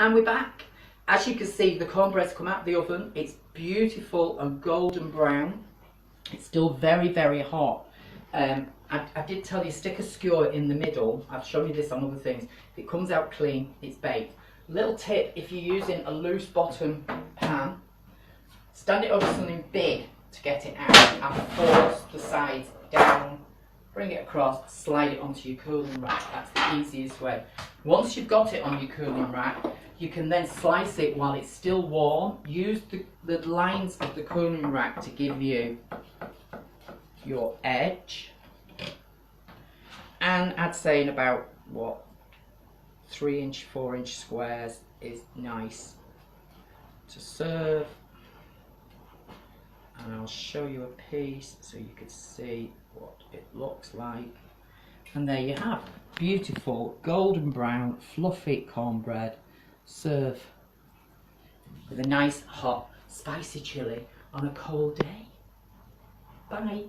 And we're back. As you can see, the cornbread's come out of the oven. It's beautiful and golden brown. It's still very, very hot. I did tell you, stick a skewer in the middle. I've shown you this on other things. If it comes out clean, it's baked. Little tip, if you're using a loose bottom pan, stand it over something big to get it out and force the sides down. Bring it across, slide it onto your cooling rack. That's the easiest way. Once you've got it on your cooling rack, you can then slice it while it's still warm. Use the lines of the cooling rack to give you your edge. And I'd say in about, what, 3-inch, 4-inch squares is nice to serve. And I'll show you a piece so you can see what it looks like. And there you have beautiful golden brown fluffy cornbread. Serve with a nice hot spicy chilli on a cold day. Bye.